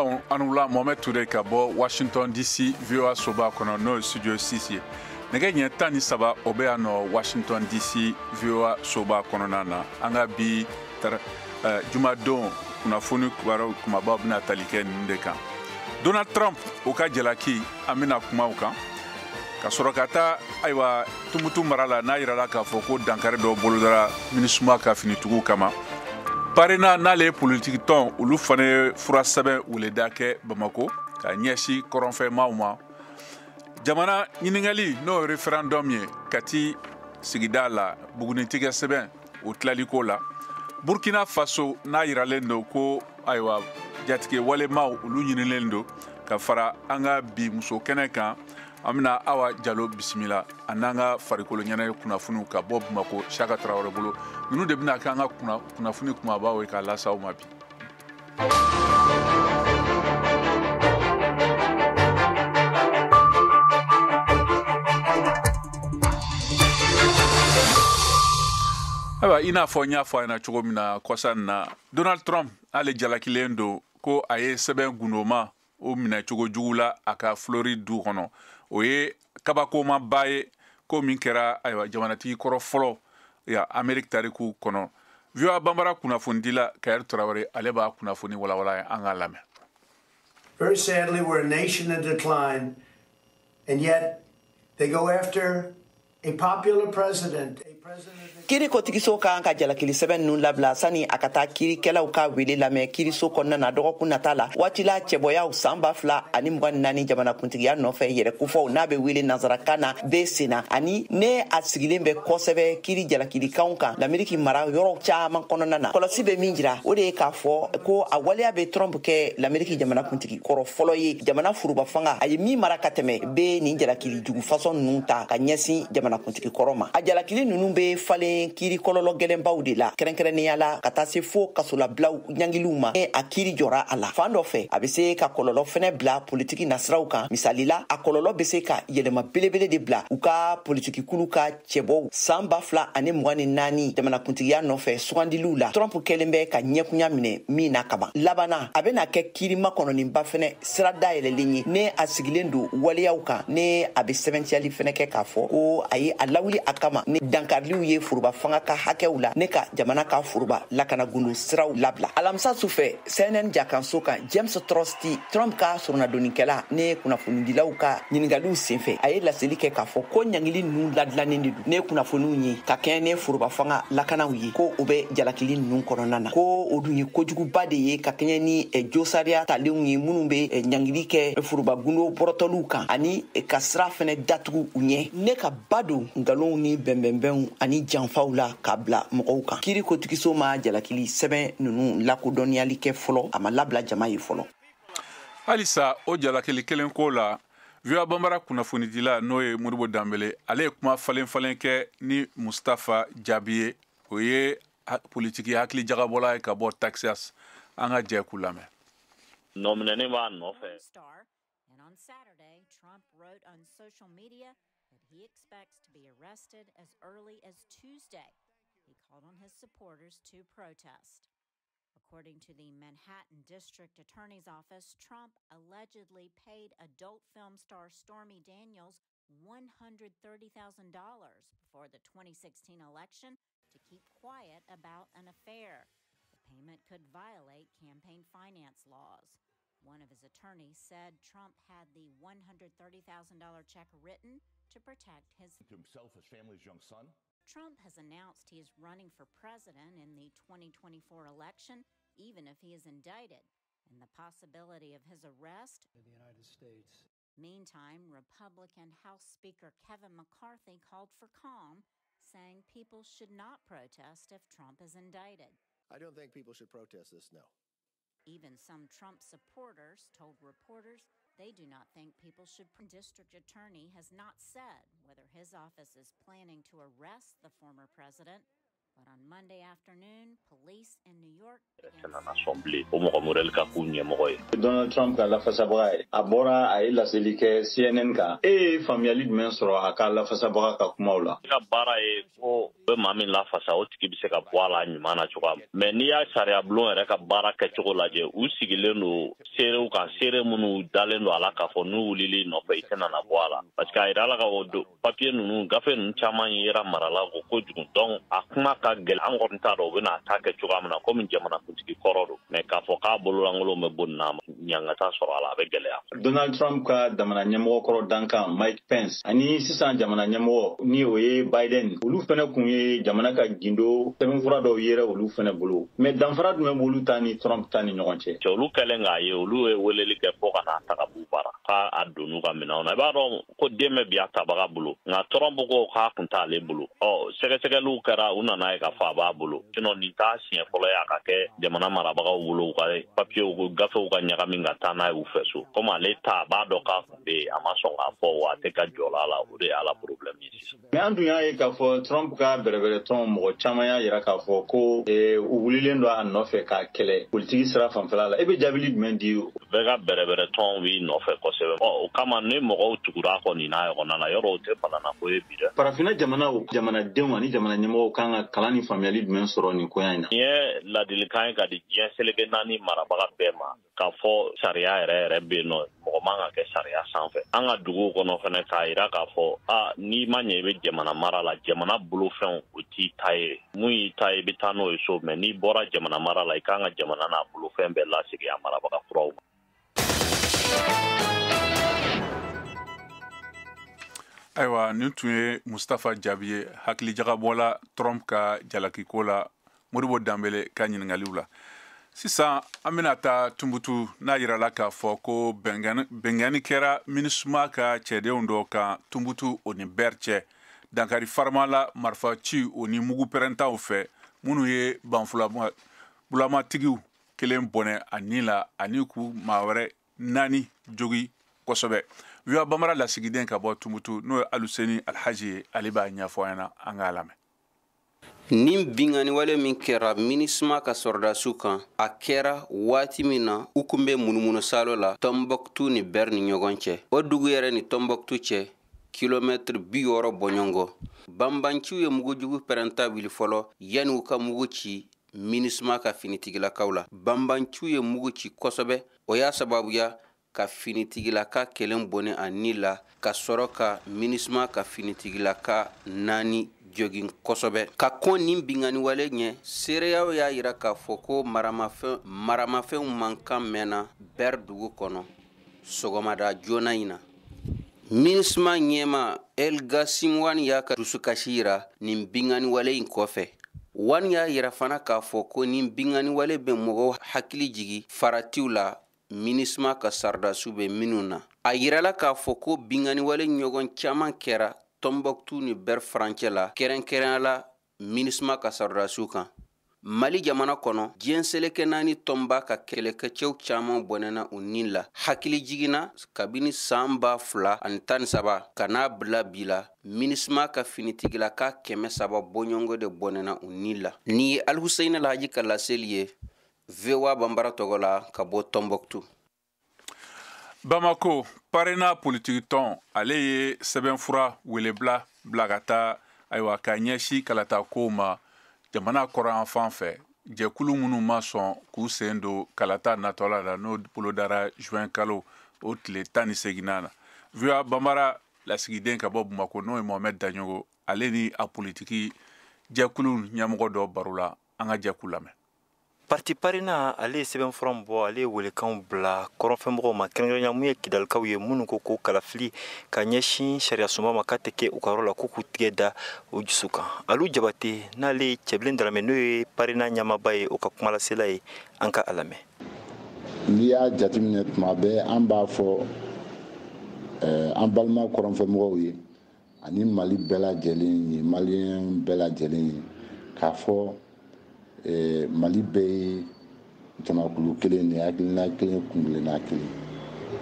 kuma anula Mohamed Touré ka bɔ Washington DC VOA soba kɔnɔ n'o studio 6 ye. Nɛgɛ ɲɛ 17 o bɛ yan nɔ Washington DC VOA soba kɔnɔna na. An ka bi jumadon kunnafoni kibaru kumaba bɛna tali kɛ ninnu de kan. Donald Trump o ka jalaki an bɛna kuma o kan. Ka sɔrɔ ka taa ayiwa Tumutu mara la n'a yirala k'a fɔ ko dankari dɔ bolodara MINUSMA ka finitigiw kama. Parena n'ale ye politique tɔn olu fana ye fura sɛbɛn weleda kɛ Bamako ka ɲɛsi kɔrɔnfɛmaaw ma. Jamana ɲiningali n'o référendum ye Kati sigida la bugunitigɛ sɛbɛn o tilaliko la. Burkina Faso n'a yiralen don ko ayiwa jatigɛ walemaw olu ɲinilen don ka fara an ka bi muso kɛnɛ kan. An bɛna Awa Jalo bisimila a n'an ka farikolo ɲɛnajɛ kunnafoniw ka bɔ Bamako Saka Tarawele bolo. Ninnu de bɛna kɛ an ka kunnafoni kumabaw ye k'a lase aw ma bi. Ayiwa i n'a fɔ n y'a fɔ a ɲɛna cogo min na kɔsa na Donald Trump ale jalakilen don ko a ye sɛbɛn gundoma o minɛ cogo jugu la a ka Floride du kɔnɔ. O ye kabakoma ye ko min kɛra ayiwa jamanatigi kɔrɔ fɔlɔ ya Amerique tariku kɔnɔ. VOA Bambara kunnafonidila Kayɛri Tarawele ale b'a kunnafoni walawala an k'a lamɛn. Very sadly, we're a nation in decline, and yet they go after a popular president. Kiri kotigiso kan ka jalakili sɛbɛn ninnu labila sani a ka taa kirikɛlaw ka wele lamɛn kiriso kɔnɔna na dɔgɔkun nata la waati la cɛbɔyaw san 2024 jamanakuntigiya nɔfɛ yɛrɛkufaw n'a bɛ wele nansarakan na bɛ senna ani ne a sigilen bɛ kosɛbɛ kiri jalakilikanw kan l'Amérique mara yɔrɔ caman kɔnɔna na kɔlɔsi bɛ min jira o de ye k'a fɔ ko a waleya bɛ Trump kɛ l'Amérique jamanakuntigi kɔrɔ fɔlɔ ye jamana furuba fanga a ye min mara ka tɛmɛ bɛ nin jalakili jugu fasɔn ninnu ta ka ɲɛsin jamanakuntigi kɔrɔ ma a jalakili ninnu bɛ falen kiri kɔlɔlɔ gɛlɛnbaw de la kɛrɛnkɛrɛnnenya la ka taa se fo kasolablaw ɲangiliw ma a kiri jɔra a la fan dɔ fɛ a bɛ se ka kɔlɔlɔ fɛnɛ bila politiki nasiraw kan misali la a kɔlɔlɔ bɛ se ka yɛlɛma belebele de bila u ka politiki kulu ka cɛbɔw san 2024 jamanakuntigiya nɔfɛ sugandiliw la Trump kɛlen bɛ ka ɲɛkunya minɛ min na kaban labanna a bɛna kɛ kirima kɔnɔninba fɛnɛ sira dayɛlɛlen ye ne a sigilen don waleyaw kan ne a bɛ sɛbɛntiyali fɛnɛ kɛ k'a fɔ ko a ye a lawuli a kama ni dankariliw ye furuba fanga ka hakɛw la ne ka jamana ka furuba lakana gundu siraw labila alamisa sufɛ CNN jakanso kan James Trusty Trump ka surunadonnikɛla ne kunnafonidilaw ka ɲiningaliw senfɛ a ye laseli kɛ k'a fɔ ko ɲangili ninnu ladilannen de don ne kunnafoniw ye ka kɛɲɛ ne furuba fanga lakanaw ye ko o bɛ jalakili ninnu kɔnɔna na ko o dun ye kojuguba de ye ka kɛɲɛ ni josariya talenw ye minnu bɛ ɲangili kɛ furuba gundo bɔrɔtɔliw kan ani ka sira fɛnɛ datugu u ɲɛ ne ka ba don nkalonw ni bɛnbɛnbɛnw ani janfaw la ka bila mɔgɔw kan kiri kotigiso ma jalakili sɛbɛn ninnu lakodɔnniyali kɛ fɔlɔ a ma labila jama ye fɔlɔ halisa o jalakili kelen ko la VOA Bambara kunnafonidila n'o ye Modibo Dambele ale ye kuma falen kɛ ni Mustafa Jaabi ye o ye politiki hakili jagabɔla ye ka bɔ Texas an ka jɛ k'u lamɛn. Nominɛni b'a nɔfɛ. And on Saturday, Trump wrote on social media that he expects to be arrested as early as Tuesday. He called on his supporters to protest. According to the Manhattan District Attorney's Office, Trump allegedly paid adult film star Stormy Daniels $130,000 before the 2016 election to keep quiet about an affair. The payment could violate campaign finance laws. One of his attorneys said Trump had the $130,000 check written to protect himself, his family, his young son. Trump has announced he is running for president in the 2024 election, even if he is indicted, and the possibility of his arrest in the United States. Meantime, Republican House Speaker Kevin McCarthy called for calm, saying people should not protest if Trump is indicted. I don't think people should protest this, no. Even some Trump supporters told reporters they do not think people should. District Attorney has not said whether his office is planning to arrest the former president But on Monday afternoon, police in New York Donald Trump ka lafasabaga a bɔra a ye laseli kɛ CNN kan e faamuyali jumɛn sɔrɔ a ka lafasabaga ka kumaw la ka baara ye ko bɛ maa min lafasa o tigi bɛ se ka bɔ a la ɲuman na cogoya min mais n'i y'a sariya bulon yɛrɛ ka baara kɛcogo lajɛ u sigilen don seerew kan seere minnu dalen don a la k'a fɔ n'u wulili nɔfɛ i tɛna na bɔ a la parce que a yira la ka o don papier ninnu gafe ninnu caman yera marala ko kojugu donc a kuma ka gɛlɛn an kɔni t'a dɔn u bɛna ta kɛ cogoya min na komi jamanakuntigi kɔrɔ don mais k'a fɔ k'a bololankolon bɛ bɔ nin na ɲangata sɔrɔ a la a bɛ gɛlɛya. Donald Trump ka jamana ɲɛmɔgɔ kɔrɔ dankan Mike Pence ani sisan jamana ɲɛmɔgɔ ni o ye Biden olu fɛnɛ kun ye jamana ka gindo sɛbɛnfura dɔw yɛrɛ olu fɛnɛ bolo mais danfara jumɛn b'olu ta ni Trump ta ni ɲɔgɔn cɛ. Olu kɛlen k'a ye olu ye weleli kɛ fo ka n'a taga b'u bara k'a a don n'u ka minɛnw na i b'a dɔn ko den bɛ bi a tabaga bolo nka Trump ko k'a kun t'ale bolo sɛgɛsɛgɛliw kɛra u nana ye k'a fɔ a b'a bolo sinon nin t'a siɲɛ fɔlɔ ye a ka kɛ jamana marabagaw bolo u ka papiyew gafew ka ɲagami ka taa n'a ye u fɛ so komi ale ta a b'a dɔn k'a kun bɛ yen a ma sɔn k'a fɔ wa a tɛ ka jɔ la o de y'a la problème ye sisan. Mais an dun y'a ye k'a fɔ Trump ka bɛrɛbɛrɛtɔn mɔgɔ caman y'a yira k'a fɔ ko u wulilen don a nɔfɛ k'a kɛlɛ politiki sira fanfɛla la e bɛ jaabili jumɛn di o. Bɛɛ ka bɛrɛbɛrɛtɔn b'i nɔfɛ kosɛbɛ o kama ni mɔgɔw tugura kɔni n'a ɲɔgɔnna na yɔrɔ o tɛ balana ko ye bi dɛ. Farafinna jamanaw jamanadenw ani jamana ɲɛmɔgɔw kan ka kalan ni faamuyali jumɛn sɔrɔ nin ko in na. Nin ye ladilikan ye ka di diɲɛ seleke naani marabaga bɛɛ ma k'a fɔ sariya yɛrɛ bɛ yen nɔ mɔgɔ man ka kɛ sariya sanfɛ an ka duguw kɔnɔ fɛnɛ k'a jira k'a fɔ n'i ma ɲɛ i bɛ jamana mara la jamana bolofɛnw o t'i ta ye mun y'i ta ye i bɛ taa n'o ye so mais n'i bɔra jamana mara la i kan ka jamana n'a bolofɛn bɛɛ lasegin a marabaga kuraw ma. Ayiwa nin tun ye Mustafa Jaabi ye hakilijagabɔla Trump ka jalakiko la Modibo Danbele ka ɲininkaliw la sisan an bɛna taa Tunbutu n'a yirala k'a fɔ ko bɛnkanni kɛra MINUSMA ka cɛdenw dɔ kan Tunbutu o ni Bɛri cɛ dankari farima la marifa ci o ni mugu pɛrɛntaw fɛ minnu ye banfulamatigiw kelen bɔnɛ a ni la ani k'u maa wɛrɛ 4 jogi kosɛbɛ Viva Bambara lasigiden ka bɔ Tunbutu n'o ye Aluseni Alhaji ye ale b'a ɲɛfɔ an ɲɛna an k'a lamɛn. Nin bingani wale min kɛra MINUSMA ka sɔrɔdasiw kan a kɛra waati min na u kun bɛ munumunu salo la Tombouctou ni Bɛri ni ɲɔgɔn cɛ o dugu yɛrɛ ni Tombouctou cɛ kilomètre 60 bɔɲɔngɔ banbanciw ye mugujugu pɛrɛnta wili fɔlɔ yanni u ka mugu ci MINUSMA ka finitigilakaw la banbanciw ye mugu ci kosɛbɛ o y'a sababuya ka finitigilaka kelen bɔnɛ a ni la ka sɔrɔ ka MINUSMA ka finitigilaka 4 jogin kosɛbɛ ka kɔn nin bingani wale ɲɛ seereyaw y'a yira k'a fɔ ko maramafɛnw man kan mɛnna Bɛri dugu kɔnɔ sɔgɔmada joona in na MINUSMA ɲɛma Elgasim Wane y'a ka dusukasi yira nin bingani wale in kɔfɛ Wane y'a yira fana k'a fɔ ko nin bingani wale bɛ mɔgɔw hakili jigi faratiw la MINUSMA ka sardasiw bɛ minnu na a yirala k'a fɔ ko bingani wale ɲɔgɔn caman kɛra Tombouctou ni Bɛri farancɛ la kɛrɛnkɛrɛnya la MINUSMA ka sardasiw kan Mali jamana kɔnɔ diɲɛ seleke 4 tɔnba ka kɛlɛkɛcɛw caman bɔnɛna u ni la hakili jiginna kabini san 2013 ka n'a bila bi la MINUSMA ka finitigilaka 300 bɔɲɔngɔ de bɔnɛna u ni la ni ye Alhuseini Alhaji ka laseli ye VOA Bambara tɔgɔ la ka bɔ Tombouctou. Bamako parena politiki tɔn ale ye sɛbɛnfura welebila bila ka taa ayiwa ka ɲɛsi kalata kow ma jamana kɔrɔyan fan fɛ jɛkulu minnu ma sɔn k'u sen don kalata natɔla la n'o bolodara juin kalo o tile 18 na VOA Bambara lasigiden ka bɔ Bamako n'o ye Mohamed Daɲogo ale ni a politiki jɛkulu ɲɛmɔgɔ dɔ baro la an ka jɛkulu lamɛn. Parti Parina ale sɛbɛnfura min bɔ ale ye welekanw bila kɔrɔnfɛmɔgɔw ma kɛrɛnkɛrɛnnenya mun ye kidalikaw ye minnu ko ko kalafili ka ɲɛsin sariya sunba ma k'a tɛ kɛ u ka yɔrɔ la ko k'u tigɛ da o dusu kan Alu Jabate n'ale ye Cɛbilen Daramɛ n'o ye Parina ɲɛmaaba ye o ka kumalasela ye an ka a lamɛn. N'i y'a jateminɛ tuma bɛɛ an b'a fɔ an balima kɔrɔnfɛmɔgɔw ye ani Mali bɛɛ lajɛlen ye Maliyɛn bɛɛ lajɛlen ye k'a fɔ Mali bɛɛ ye jamakulu kelen de hakilina kelen kungilenna kelen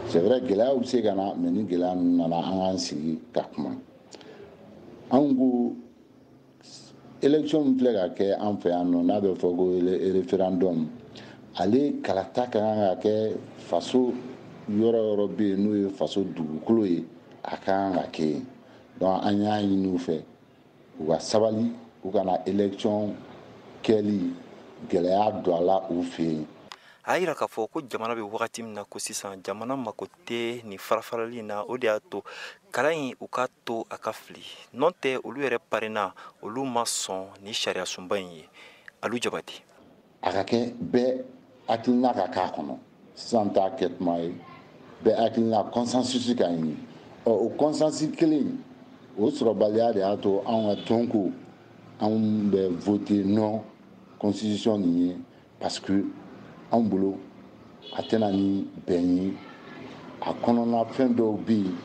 c'est vrai gɛlɛyaw bɛ se ka na mais ni gɛlɛya ninnu nana an k'an sigi ka kuma anw ko élection min filɛ ka kɛ an fɛ yan nɔ n'a bɛ fɔ ko référendum ale kalata ka kan ka kɛ faso yɔrɔ yɔrɔ bɛ yen n'o ye faso dugukolo ye a ka kan ka kɛ donc an y'a ɲini u fɛ u ka sabali u kana élection kɛli gɛlɛya don a la u fɛ yen. A yira k'a fɔ ko jamana bɛ wagati min na ko sisan jamana mako tɛ nin farafarali na o de y'a to kalan in u ka to a ka fili n'o tɛ olu yɛrɛ parena olu ma sɔn ni sariya sunba in ye Alu Jabate. A ka kɛ bɛɛ hakilina ka k'a kɔnɔ sisan t'a kɛ tuma ye bɛɛ hakilina consensus ka ɲini o consensus kelen o sɔrɔbaliya de y'a to anw ka tɔnko anw bɛ voter non constitution nin ye parce que anw bolo a tɛna ni bɛn ye a kɔnɔna fɛn dɔw bɛ yen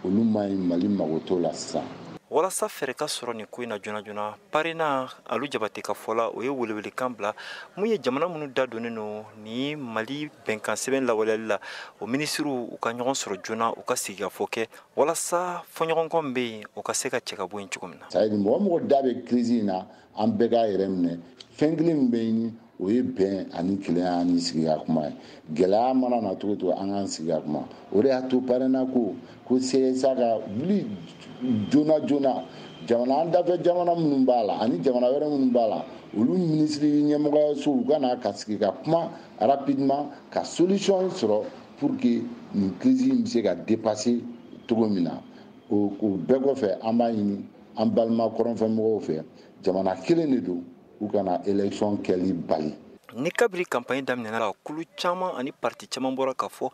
olu ma ɲi Mali mago t'o la sisan. Walasa fɛɛrɛ ka sɔrɔ nin ko in na joona joona parena Alu Jabate ka fɔ la o ye welewelekan bila mun ye jamana minnu da donnen don ni Mali bɛnkan sɛbɛn lawaleyali la o minisiriw u ka ɲɔgɔn sɔrɔ joona u ka sigikafɔ kɛ walasa fɔɲɔgɔnkɔ min bɛ yen o ka se ka cɛ ka bɔ yen cogo min na. c'est à dire mɔgɔ mɔgɔ da bɛ crise in na an bɛɛ k'a yɛrɛ minɛ fɛn kelen min bɛ ɲini o ye bɛn ani kelenya ani sigi ka kuma ye gɛlɛya mana na cogo cogo an k'an sigi ka kuma o de y'a to parena ko CSA ka wuli joona joona jamana an dafɛ jamana minnu b'a la ani jamana wɛrɛ minnu b'a la olu minisiri ɲɛmɔgɔyaso u ka na ka sigi ka kuma rapidement ka solution sɔrɔ pour que nin crise in bɛ se ka dépasser cogo min na o bɛɛ kɔfɛ an b'a ɲini an balima kɔrɔnfɛmɔgɔw fɛ jamana kelen de don u kana élection kɛli bali. Ni kabiri campagne daminɛna la kulu caman ani parti caman bɔra k'a fɔ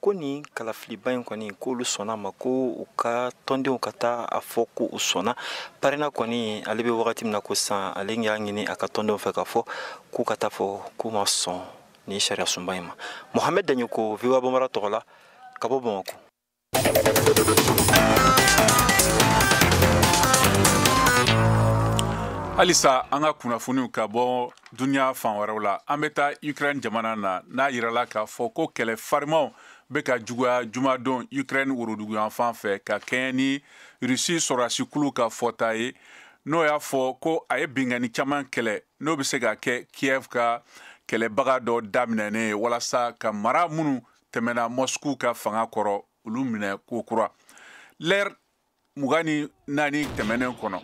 ko nin kalafiliba in kɔni k'olu sɔnna ma ko u ka tɔndenw ka taa a fɔ ko u sɔnna parena kɔni ale bɛ wagati min na ko sisan ale y'a ɲini a ka tɔndenw fɛ k'a fɔ k'u ka taa fɔ k'u ma sɔn ni sariya sunba in ma. Mohamed Danyoko VOA Bambara tɔgɔ la ka bɔ Bamakɔ. Halisa an ka kunnafoniw ka bɔ duniya fan wɛrɛw la an bɛ taa Ukraine jamana na n'a yirala k'a fɔ ko kɛlɛ farimanw bɛ ka juguya jumadon Ukraine woroduguyan fan fɛ ka kɛɲɛ ni Rusi sɔrɔdasikulu ka fɔta ye n'o y'a fɔ ko a ye bingani caman kɛlɛ n'o bɛ se ka kɛ Kiev ka kɛlɛbaga dɔ daminɛnen ye walasa ka mara minnu tɛmɛna Moscou ka fanga kɔrɔ olu minɛ ko kura. L'ère 24 tɛmɛnen kɔnɔ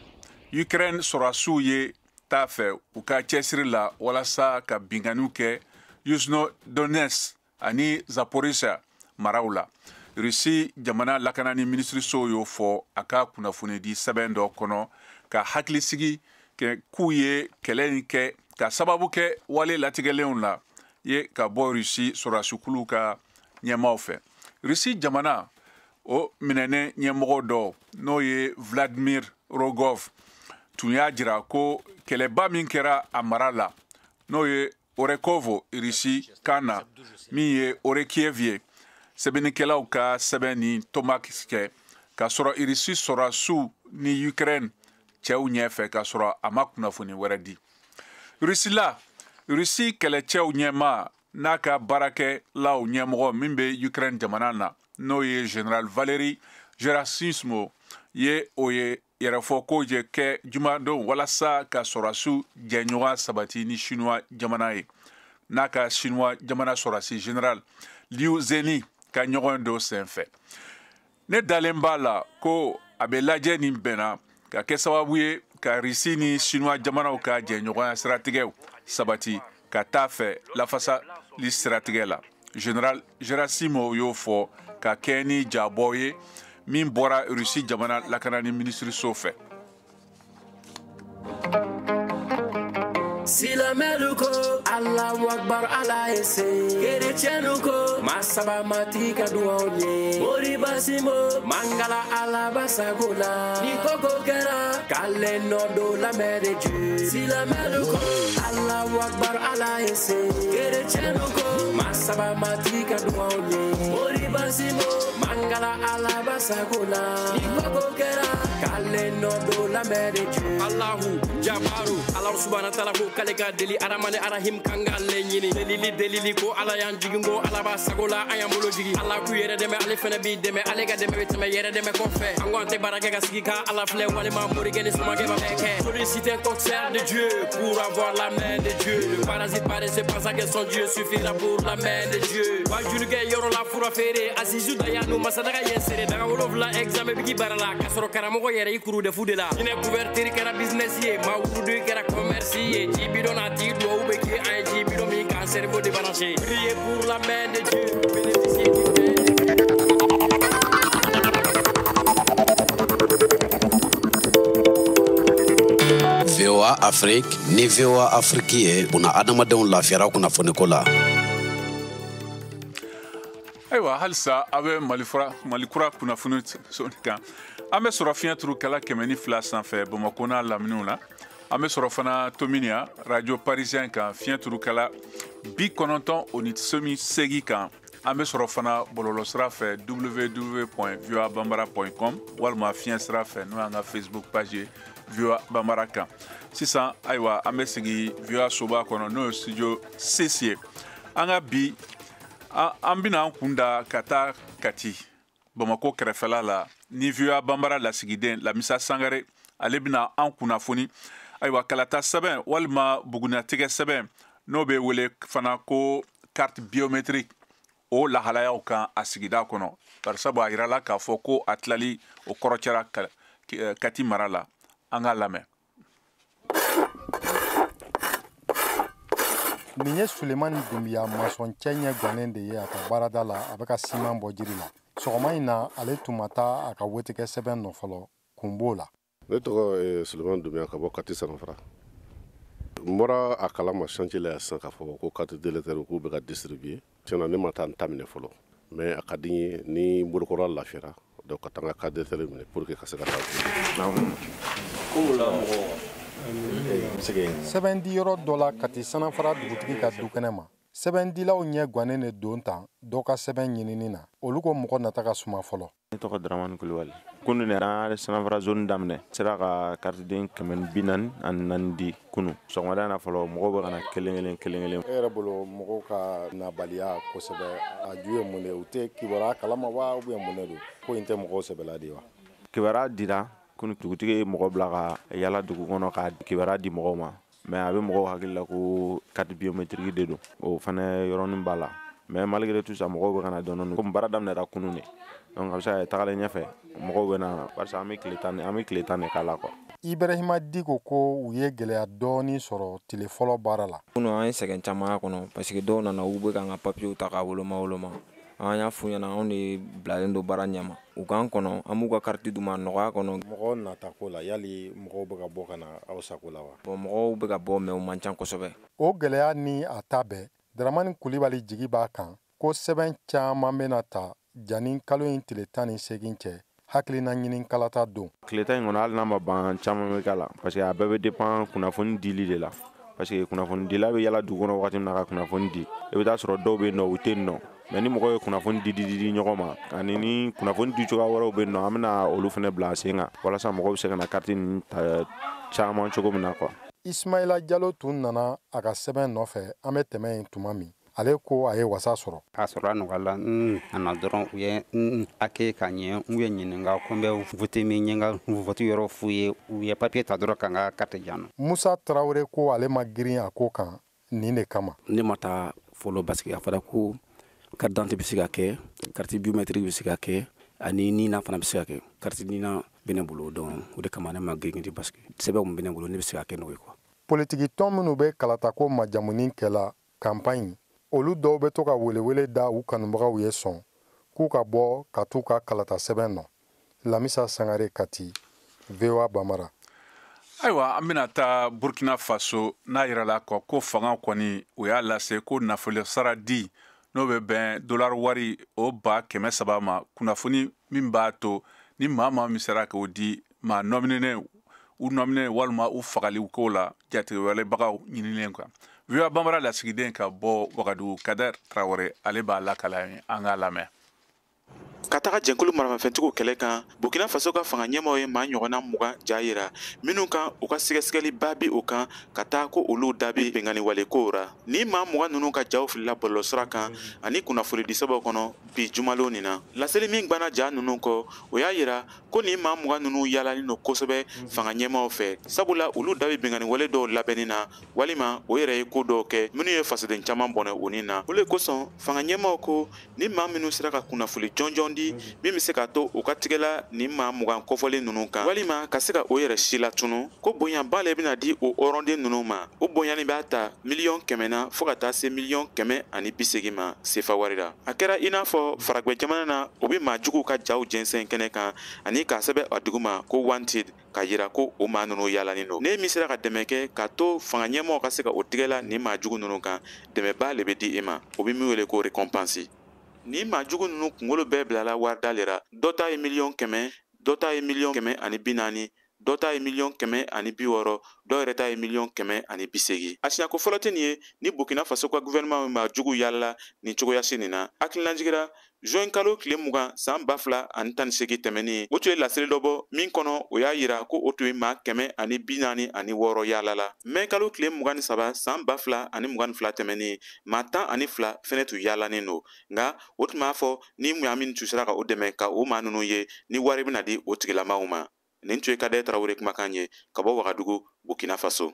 Ukraine sɔrɔdasiw ye t'a fɛ u ka cɛsiri la walasa ka binganiw kɛ Yuzhno-Donetsk ani Zaporizhia maraw la. Rusi jamana lakanani minisiriso y'o fɔ a ka kunnafonidi sɛbɛn dɔ kɔnɔ ka hakilisigi k'u ye kɛlɛ in kɛ ka sababu kɛ wale latigɛlenw la ye ka bɔ Rusi sɔrɔdasikulu ka ɲɛmaaw fɛ. Rusi jamana o minɛnen ɲɛmɔgɔ dɔ n'o ye Vladimir Rogov tun y'a jira ko kɛlɛba min kɛra a mara la n'o ye Orekovo Rusi kan na min ye Orekiev ye sɛbɛnnikɛlaw ka sɛbɛn ni tomak kɛ ka sɔrɔ Rusi sɔrɔdasiw ni Ukraine cɛw ɲɛfɛ ka sɔrɔ a ma kunnafoni wɛrɛ di. Rusi kɛlɛcɛw ɲɛma n'a ka baarakɛlaw ɲɛmɔgɔ min bɛ Ukraine jamana na n'o ye General Valery Gerasimov ye o ye yɛrɛfɔ ko je kɛ jumadon walasa ka sɔrɔdasiw jɛɲɔgɔn sabati ni Chinois jamana ye n'a ka Chinois jamana sɔrɔdasi General Liu Zheni ka ɲɔgɔn dɔ senfɛ. Ne dalen b'a la ko a bɛ lajɛ nin bɛnna ka kɛ sababu ye ka Rusi ni Chinois jamanaw ka jɛɲɔgɔnya siratigɛw sabati ka taa fɛ lafasali siratigɛ la. General Gerasimov y'o fɔ ka kɛ ni jabɔ ye min bɔra Rusi jamana lakanani minisiriso fɛ. Silameluko Allahu Akbar ala ese Kerechenuko Masaba matika duonye Mori basimo Mangala ala basagula Nikoko kera Kale nodo la mereju Silameluko Allahu Akbar ala ese Kerechenuko Masaba matika duonye Mori basimo Mangala mangala alaba sagula ikoko kera kale no do la mere Dieu Allahu Jabaru Allah subhanahu wa ta'ala ko kale ka deli aramane arahim kangale nyini delili ko ala yan jigingo alaba sagula ayamolo jigi Allah ku yere deme ale fene bi deme ale ga deme beteme yere deme ko fe angonte baraka ga sigika ala fle wale ma mori gene suma ge ba beke solliciter un concert de Dieu pour avoir la main de Dieu le parasite paraissait pas ça que son Dieu suffira pour la main de Dieu wa juluge yoro la fura fere azizu dayanu masadaga yensere daga wolovla examen bigi barala kasoro karamo ko yere ikuru de fudela ine couverture kera business ye ma wudu kera commerce ye jibido na ti do ubeki ay jibido mi kan cerveau débranché prier pour la main de Dieu bénéficier du VOA Afrique ni VOA Afrique ye una adamadenw lafiyara kunnafoni ko la. Ayiwa halisa abe malikura kunnafoni soni kan an bɛ sɔrɔ fiɲɛ turu kala 102 sanfɛ Bamako n'a laminiw la an bɛ sɔrɔ fana Tominia radio parisien kan fiɲɛ turu kala 98.8 kan an bɛ sɔrɔ fana bɔlɔlɔsira fɛ www.voabambara.com walima fiɲɛ sira fɛ n'o y'an ka Facebook page VOA Bambara kan sisan ayiwa an bɛ sigi VOA soba kɔnɔ n'o ye studio 6 ye an ka bi an bɛna an kun da ka taa Kati Bamako kɛrɛfɛla la ni VOA Bambara lasigiden Lamisa Sangare ale bɛna an kunnafoni ayiwa kalata sɛbɛn walima bugunatigɛ sɛbɛn n'o bɛ wele fana ko carte biométrique o lahalayaw kan a sigida kɔnɔ barisabu a yirala k'a fɔ ko a tilali o kɔrɔcɛra Kati mara la an ka lamɛn. Nin ye Sulemani Dumbiya masɔncɛ ɲɛ gannen de ye a ka baarada la a bɛ ka siman bɔ jiri la. Sɔgɔma in na ale tun ma taa a ka wetigɛ sɛbɛn nɔ fɔlɔ kun b'o la. Ne tɔgɔ ye Sulemani Dumbiya ka bɔ Kati Sanafara. N bɔra a kalama chantier la yan sisan k'a fɔ ko carte d'électeur k'u bɛ ka distribuer. Tiɲɛna ne ma taa n ta minɛ fɔlɔ mais a ka di n ye ni bolokɔrɔ lafiyara donc ka taa n ka carte d'électeur minɛ pour que ka se ka taa. Sɛbɛn di yɔrɔ dɔ la Kati Sanafara dugutigi ka du kɛnɛ ma. Sɛbɛndilaw ɲɛ gannen de don tan dɔw ka sɛbɛn ɲinini na olu ko mɔgɔ nata ka suma fɔlɔ. Ne tɔgɔ Dramani Kulibali. Kunu ne an Sanafara zone daminɛ sera ka carte den 444 di kunu sɔgɔmada na fɔlɔ mɔgɔw bɛ kana kelen. E yɛrɛ bolo mɔgɔw ka nabaliya kosɛbɛ a ju ye mun de u tɛ kibaruya kalama wa ou bien mun de don ko in tɛ mɔgɔw sɛbɛla de wa. Kibaruya dira kunu dugutigi ye mɔgɔ bila ka yala dugu kɔnɔ ka kibaruya di mɔgɔw ma mais a bɛ mɔgɔw hakili la ko carte biométrique de don o fana yɔrɔnin b'a la mais malgré tout ça mɔgɔw bɛ kana dɔɔni comme baara daminɛra kunu de donc a bɛ se ka tagalen ɲɛfɛ mɔgɔw bɛ na barisa an bɛ tile tan de k'a la quoi. Ibrahima Diko ko u ye gɛlɛya dɔɔni sɔrɔ tile fɔlɔ baara la. Kunu an ye sɛgɛn caman kɔnɔ parce que dɔw nana u bɛ k'an ka papiers ta k'a woloma an y'a f'u ɲɛna anw de bilalen don baara ɲɛma u k'an kɔnɔ an b'u ka carte d'u ma nɔgɔya kɔnɔ. Mɔgɔw nata ko la yali mɔgɔw bɛ ka bɔ ka na aw sago la wa. Bon mɔgɔw bɛ ka bɔ mais u man ca kosɛbɛ. O gɛlɛya ni a ta bɛɛ Dramani Kulibali jigi b'a kan ko sɛbɛn caman bɛna ta jani kalo in tile 18 cɛ hakilina ɲini kalata don. Tile tan in kɔnɔ hali n'a ma ban caman bɛ k'a la parce que a bɛɛ bɛ dépend kunnafoni dili de la parce que kunnafoni dila bɛ yala dugu kɔnɔ wagati min na ka kunnafoni di i bɛ taa sɔrɔ dɔw bɛ yen nɔ u tɛ yen nɔ mais ni mɔgɔw ye kunnafoni di ɲɔgɔn ma ani ni kunnafoni di cogoya wɛrɛw bɛ yen nɔ an bɛna olu fana bila sen kan walasa mɔgɔw bɛ se ka na carte nin ta caman cogo min na quoi. Ismaila Jalo tun nana a ka sɛbɛn nɔfɛ an bɛ tɛmɛ yen tuma min ale ko a ye wasa sɔrɔ. K'a sɔrɔ a nɔgɔyala a na dɔrɔn u ye hakɛ ka ɲɛ u ye ɲininka ko n bɛ vote min ɲɛ n ka vote yɔrɔ f'u ye u ye papier ta dɔrɔn ka n ka carte jan. Musa Tarawele ko ale ma girin a ko kan nin de kama. Ne ma taa fɔlɔ parce que a fɔra ko carte d'identité bɛ se ka kɛ carte biométrique bɛ se ka kɛ ani nina fana bɛ se ka kɛ carte nina bɛ ne bolo donc o de kama ne ma girin parce que sɛbɛn min bɛ ne bolo ne bɛ se ka kɛ n'o ye quoi. Politiki tɔn minnu bɛ kalatako majamunin kɛla campagne olu dɔw bɛ to ka welewele da u kanubagaw ye sɔn k'u ka bɔ ka t'u ka kalata sɛbɛn nɔ. Lamisa Sangare Kati, VOA Bambara. Ayiwa an bɛna taa Burkina Faso n'a yirala ko fanga kɔni o y'a lase ko nafolo sara di n'o bɛ bɛn dollar wari o 300 ma kunnafoni min b'a to ni maa min sera k'o di maa nɔmininen u nɔminɛ walima u fagali ko la jatigɛwalebagaw ɲinilen kan. VOA Bambara lasigiden ka bɔ Wagadugu Kader Traoré ale b'a lakala an k'a lamɛn. ka taga jɛnkulu maramafɛntigiw kɛlɛ kan Burkina Faso ka fanga ɲɛmaaw ye maa ɲɔgɔnna 20 ja yira minnu kan u ka sɛgɛsɛgɛli ba bi o kan ka taa ko olu dabi bengani wale kow ra ni maa 20 ninnu ka jaw filila bɔlɔlɔsira kan ani kunnafoni di sababu kɔnɔ bi jumalo nin na laseli min gbanna ja ninnu kɔ o y'a yira ko ni maa 20 ninnu yaalani no kosɛbɛ fanga ɲɛmaaw fɛ sabula olu dabi bengani wale dɔw labɛnni na walima o yɛrɛ ye ko dɔw kɛ minnu ye fasoden caman bɔnɛ o nin na o le kosɔn fanga ɲɛmaaw ko ni maa minnu sera ka kunnafoni jɔnjɔn di min bɛ se ka to u ka tigɛla ni maa 20 kɔfɔlen ninnu kan walima ka se ka o yɛrɛ si latunu ko bonyanba le bɛna di o hɔrɔnden ninnu ma o bonyani b'a ta $100 na fo ka taa se $180 ma sefa wari la a kɛra i n'a fɔ faragwɛ jamana na o bɛ maa juguw ka jaw jɛnsɛn kɛnɛ kan ani k'a sɛbɛn a dugu ma ko wanted ka yira ko o maa ninnu yaalanin don ne min sera ka dɛmɛ kɛ k'a to fanga ɲɛmaaw ka se ka o tigɛla ni maa jugu ninnu kan dɛmɛba le bɛ di i ma o bɛ min wele ko récompense ni maa jugu ninnu kunkolo bɛɛ bilala wari dale ra dɔ ta ye $100,000 dɔ ta ye $140,000 dɔ ta ye $160,000 dɔw yɛrɛ ta ye $180,000 a siɲako fɔlɔ tɛ nin ye ni Burkina Faso ka gouvernement maa jugu yaalala nin cogoyasi nin na hakililajigira juin kalo tile 20 san 2018 tɛmɛnin o tun ye laseli dɔ bɔ min kɔnɔ o y'a yira ko o tun ye maa 146 yaalala mai kalo tile 23 san 2022 tɛmɛnin maa 12 fɛnɛ tun yaalanin don nka o tun b'a fɔ ni maa min tun sera ka o dɛmɛ ka o maa ninnu ye ni wari bɛna di o tigilamaw ma nin tun ye Kadɛ Tarawele kumakan ye ka bɔ Wagadugu Burkina Faso.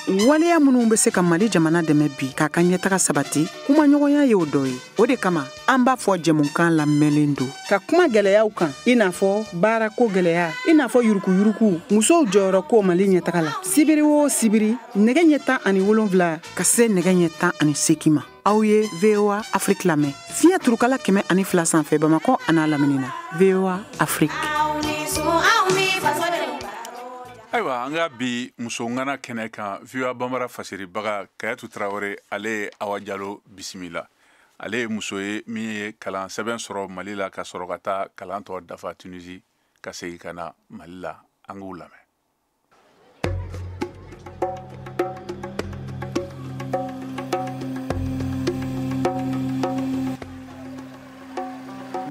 waleya minnu bɛ se ka Mali jamana dɛmɛ bi k'a ka ɲɛtaga sabati kumaɲɔgɔnya ye o dɔ ye o de kama an b'a fɔ jɛmukan lamɛnlen don ka kuma gɛlɛyaw kan i n'a fɔ baarako gɛlɛya i n'a fɔ yurukuyuruku musow jɔyɔrɔ ko Mali ɲɛtaga la sibiri o sibiri nɛgɛ ɲɛ 17 ka se nɛgɛ ɲɛ 18 ma aw ye VOA Afrique lamɛn fiɲɛ turukala 102 sanfɛ Bamakɔ an'a lamini na VOA Afrique. Ayiwa an ka bi muso ŋana kɛnɛ kan VOA Bambara fasiribaga Kayatu Tarawele ale ye Awa Jalo bisimila ale ye muso ye min ye kalan sɛbɛn sɔrɔ Mali la ka sɔrɔ ka taa kalan tɔ dafa Tunisie ka segin ka na Mali la an k'u lamɛn.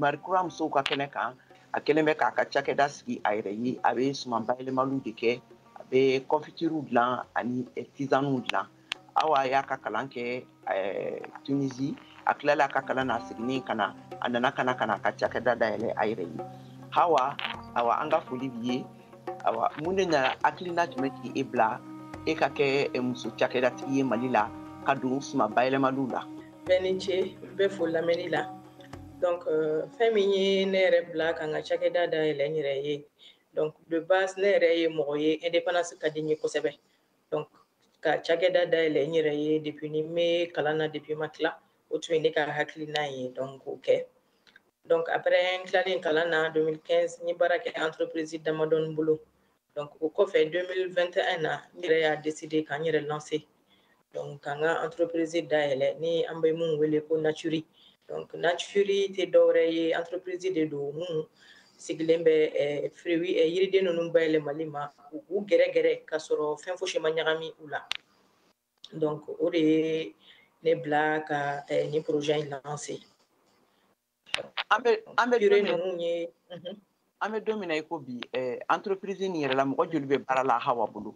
Marikura musow ka kɛnɛ kan a kelen bɛ k'a ka cakɛda sigi a yɛrɛ ye a bɛ suman bayɛlɛmaliw de kɛ a bɛ confituriw dilan ani tisaniw dilan Awa y'a ka kalan kɛ Tunisie a tilala a ka kalan na seginnen ka na a nana ka na ka cakɛda dayɛlɛ a yɛrɛ ye Awa an ka foli b'i ye Awa mun de nana hakilina jumɛn k'i bila e ka kɛ muso cakɛdatigi ye Mali la ka don suman bayɛlɛmaliw la bɛɛ ni ce bɛɛ fo lamɛnni la donc fɛn min ye ne yɛrɛ bila ka n ka cakɛda dayɛlɛ n yɛrɛ ye donc de base ne yɛrɛ ye mɔgɔ ye indépendance ka di n ye kosɛbɛ donc ka cakɛda dayɛlɛ n yɛrɛ ye depuis ni me kalan na depuis ma tila o tun ye ne ka hakilina ye donc k'o kɛ donc après n tilalen kalan na 2015 n ye baara kɛ entreprise damadɔni bolo donc o kɔfɛ 2021 na n yɛrɛ y'a décidé ka n yɛrɛ lancer donc ka n ka entreprise dayɛlɛ ni an bɛ mun wele ko Naturi donc Naturi tɛ dɔwɛrɛ ye entreprise de don mun sigilen bɛ fruits yiriden ninnu bayɛlɛmali ma u gɛrɛgɛrɛ ka sɔrɔ fɛn fosi ma ɲagami u la donc o de ye ne bila ka ni projet in lancer an bɛ don min na i ko bi entreprise nin yɛrɛ la mɔgɔ joli bɛ baara la Hawa bolo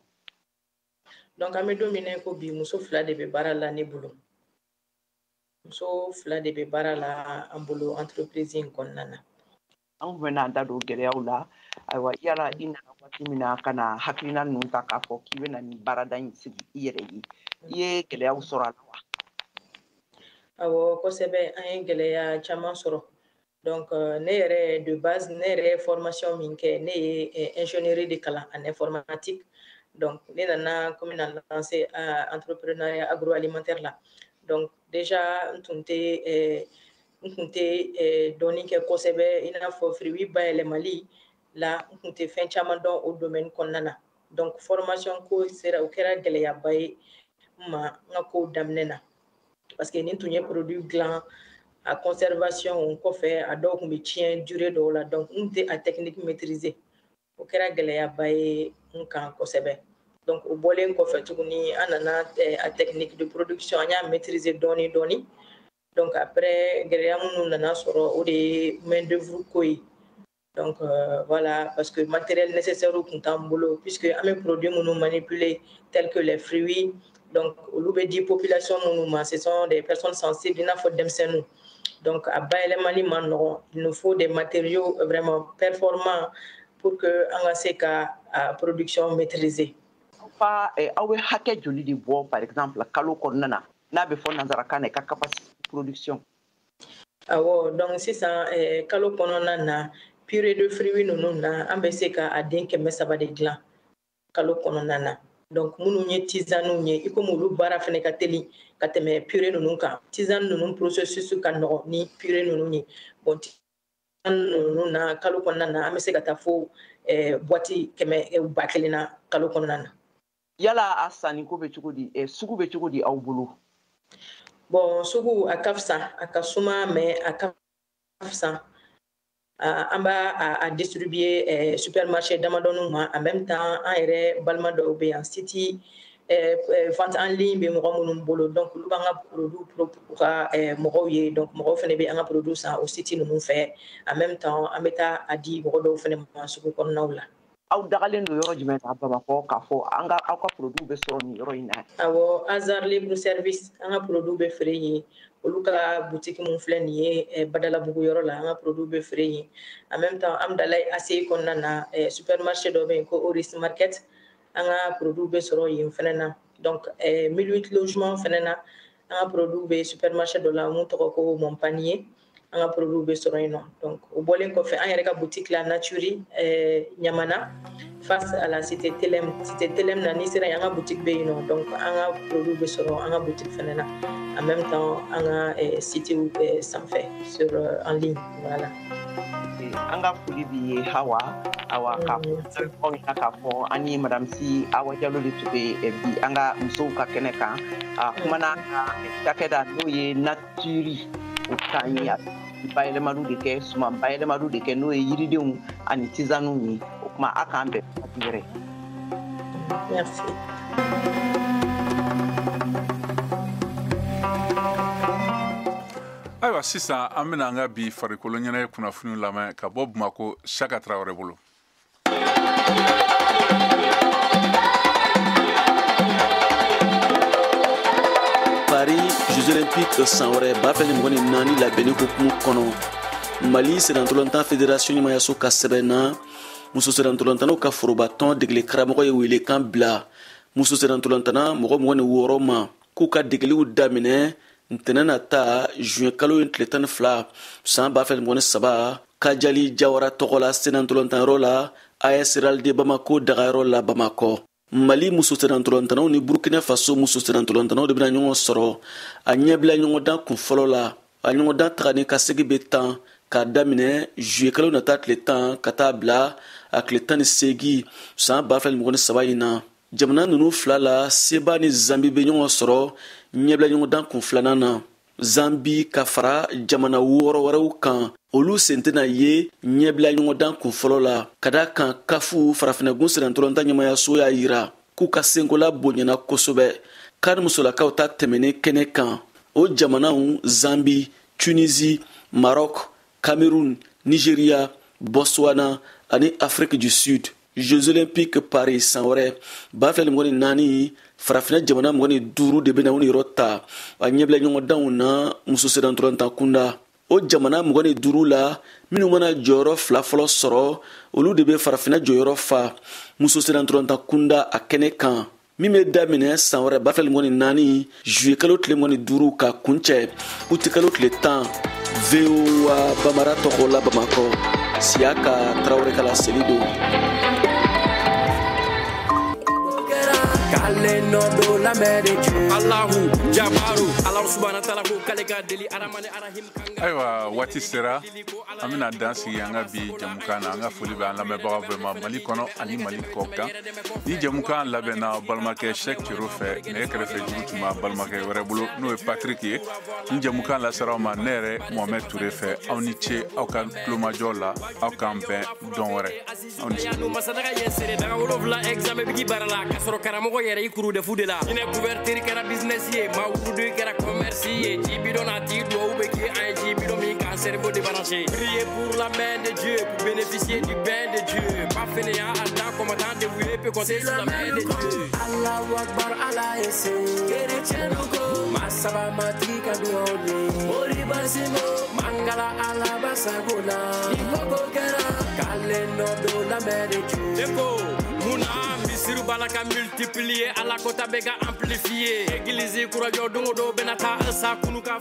donc an bɛ don min na i ko bi muso 2 de bɛ baara la ne bolo muso 2 de bɛ baara la an bolo entreprise in kɔnɔna na an tun bɛna an da don gɛlɛyaw la ayiwa yala i nana waati min na ka na hakilina ninnu ta k'a fɔ k'i bɛna nin baarada in sigi i yɛrɛ ye i ye gɛlɛyaw sɔrɔ a la wa awɔ kosɛbɛ an ye gɛlɛya caman sɔrɔ donc ne yɛrɛ de base ne yɛrɛ ye formation min kɛ ne ye ingénierie de kalan en informatique donc ne nana comme na lancer entrepreneuriat agroalimentaire la donc déjà n tun tɛ dɔnni kɛ kosɛbɛ i n'a fɔ fruits bayɛlɛmali la n tun tɛ fɛn caman dɔn o domaine kɔnɔna na donc formation ko sera o kɛra gɛlɛyaba ye n ma n ka kow daminɛ na parce que ni tun ye produit dilan a conservation kɔfɛ a dɔw tun bɛ tiɲɛ durée dɔw la donc n tɛ a technique maîtriser o kɛra gɛlɛyaba ye n kan kosɛbɛ donc o bɔlen kɔfɛ tuguni an nana a technique de production an y'a maîtriser dɔɔni dɔɔni Donc après gɛlɛya minnu nana sɔrɔ o de ye main d'œuvre ko ye. Donc voilà, parce que matériel nécessaire tun t'an bolo puisque an bɛ produit minnu manipuler tels que les fruits. Donc olu bɛ di population minnu ma, ce sont des personnes sensibles i n'a fɔ denmisɛnninw. Donc a bayɛlɛmali man nɔgɔn. Il nous faut des matériaux vraiment performants pour que an ka se ka production maîtriser. Fa aw bɛ hakɛ joli de bɔ par exemple kalo kɔnɔna na n'a bɛ fɔ nanzarakan na ka capacité production. Awɔ donc sisan kalo kɔnɔna na purée de fruits ninnu na an bɛ se ka a den 300 de dilan kalo kɔnɔna na. Donc minnu ye tisane ye i komi olu baara fana ka teli ka tɛmɛ purée ninnu kan. Tisane ninnu processus ka nɔgɔn ni purée ninnu ye. Bon tisane ninnu na kalo kɔnɔna na an bɛ se ka taa fo boîte 1000 na kalo kɔnɔna na. Yala a sanni ko bɛ cogo di sugu bɛ cogo di aw bolo? Bon sugu a ka fisa a ka suma mais a ka fisa. An b'a distribuer supermarché damadɔniw ma en même temps an yɛrɛ balima dɔw bɛ yan site vente en ligne bɛ mɔgɔ minnu bolo donc olu b'an ka produit ka mɔgɔw ye donc mɔgɔw fana bɛ an ka produit san o site ninnu fɛ en même temps an bɛ taa a di mɔgɔ dɔw fana ma sugu kɔnɔnaw la. Aw dagalen don yɔrɔ jumɛn na Bamakɔ k'a fɔ aw ka produit bɛ sɔrɔ nin yɔrɔ in na? Awɔ Hasard Libre Service an ka produit bɛ feere yen. Olu ka boutique mun filɛ nin ye Badalabugu yɔrɔ la an ka produit bɛ feere yen. En même temps Amdalaye ACI kɔnɔna na supermarché dɔ bɛ yen ko Oris Market an ka produit bɛ sɔrɔ yen fana na. Donc 1008 logement fana na an ka produit bɛ supermarché dɔ la mun tɔgɔ ko Montpanier an ka produit bɛ sɔrɔ yen nɔ. Donc o bɔlen kɔfɛ an yɛrɛ ka boutique la Naturi Ɲamana face à la cité Telem na ni sera an ka boutique bɛ yen nɔ. Donc an ka produit bɛ sɔrɔ an ka boutique fana na. En même temps an ka site sanfɛ sur en ligne voilà. An ka foli b'i ye Hawa k'a fɔ k'a fɔ an ni madame Si Awa Jalo de tun bɛ bi an ka musow ka kɛnɛ kan a kumana cakɛda n'o ye Naturi o kan ye bayɛlɛmaliw de kɛ suman bayɛlɛmaliw de kɛ n'o ye yiridenw ani tisanew ye o kuma a k'an bɛn waati wɛrɛ. Merci. Ayiwa sisan an bɛna an ka bi farikolo ɲɛnajɛ kunnafoniw lamɛn ka bɔ Bamako Saka Traoré bolo. Paris Jeux Olympiques san wɛrɛ 2024 labɛnni hukumu kɔnɔ Mali senatɔlɔntan fédération ɲɛmayaso ka sɛbɛn na muso senatɔlɔntanaw ka forobatɔn degeli karamɔgɔ ye welekan bila muso senatɔlɔntana mɔgɔ 26 ma k'u ka degeliw daminɛ ntɛnɛn nata juin kalo tile 12 san 2023 Kajali Jawara tɔgɔ la senatɔlɔntanyɔrɔ la AS Real de Bamako dagayɔrɔ la Bamakɔ. Mali muso senatɔlɔntanaw ni Burkina Faso muso senatɔlɔntanaw de bɛna ɲɔgɔn sɔrɔ a ɲɛbila ɲɔgɔndan kun fɔlɔ la a ɲɔgɔndan tagani ka segi bɛ 10 k'a daminɛ juillet kalo nata tile 10 ka taa bila a tile 18 san 2023 in na. Jamana ninnu fila la Seba ni Zambi bɛ ɲɔgɔn sɔrɔ ɲɛbila ɲɔgɔndan kun filanan na. Zambi ka fara jamana 6 wɛrɛw kan olu sen tɛna ye ɲɛbila ɲɔgɔndan kun fɔlɔ la ka da kan kafu farafinɛgun senatɔlɔntan ɲɛmayaso y'a yira k'u ka senkola bonyana kosɛbɛ kari musolakaw ta tɛmɛnen kɛnɛ kan o jamanaw Zambi, Tunisie, Maroc, Cameroun, Nigeria, Botswana ani Afrique du Sud. Jeux Olympiques Paris san wɛrɛ 2024 farafinna jamana 25 de bɛna u ni yɔrɔ ta a ɲɛbila ɲɔgɔndanw na muso senatɔlɔntan kunda. O jamana 25 la minnu mana jɔyɔrɔ 2 fɔlɔ sɔrɔ olu de bɛ farafinna jɔyɔrɔ fa muso senatɔlɔntan kunda a kɛnɛ kan min bɛ daminɛ san wɛrɛ 2024 juillet kalo tile 25 ka kuncɛ uti kalo tile 10 VOA Bamara tɔgɔ la Bamakɔ Siaka Traoré kala seli don. Allahu Jabaru Allah subhanahu wa ta'ala ko kale ka deli aramane arahim kanga Ayiwa waati sera an bɛna dan sigi an ka bi jamukan na an ka foli bɛ an lamɛnbagaw bɛɛ ma Mali kɔnɔ ani Mali kɔ kan ni jamukan labɛnna balimakɛ Sɛk Ciro fɛ nɛgɛ kɛrɛfɛ jugu tun b'a balimakɛ wɛrɛ bolo n'o ye Patrick ye ni jamukan lasera aw ma ne yɛrɛ Mohamed Touré fɛ aw ni ce aw ka tulomajɔ la aw k'an bɛn dɔn wɛrɛ aw ni ce. Masadaga ye sere daga wolofila examen bigi bara la ka sɔrɔ karamɔgɔ yɛrɛ i kuru defu de la ɲinɛ couverture kɛra business ye maa wurudu kɛra commerce ye ji bidon n'a tigi duwawu bɛ k'i an ye ji bidon min k'an cerveau débranché prier pour la main de Dieu pour bénéficier du bain de Dieu pas fainéant en temps combattant dévoué peut compter sur la main de Dieu. Allahu Akbar Allah ese chrétien ko masaba matri ka duwawu mori basimo mangala ala basagona ifoko kɛra kaleno do la main de Dieu. Deko muna misiru balaka multiplier ala kota bega amplifier église kurajo dongo do benata sa kunuka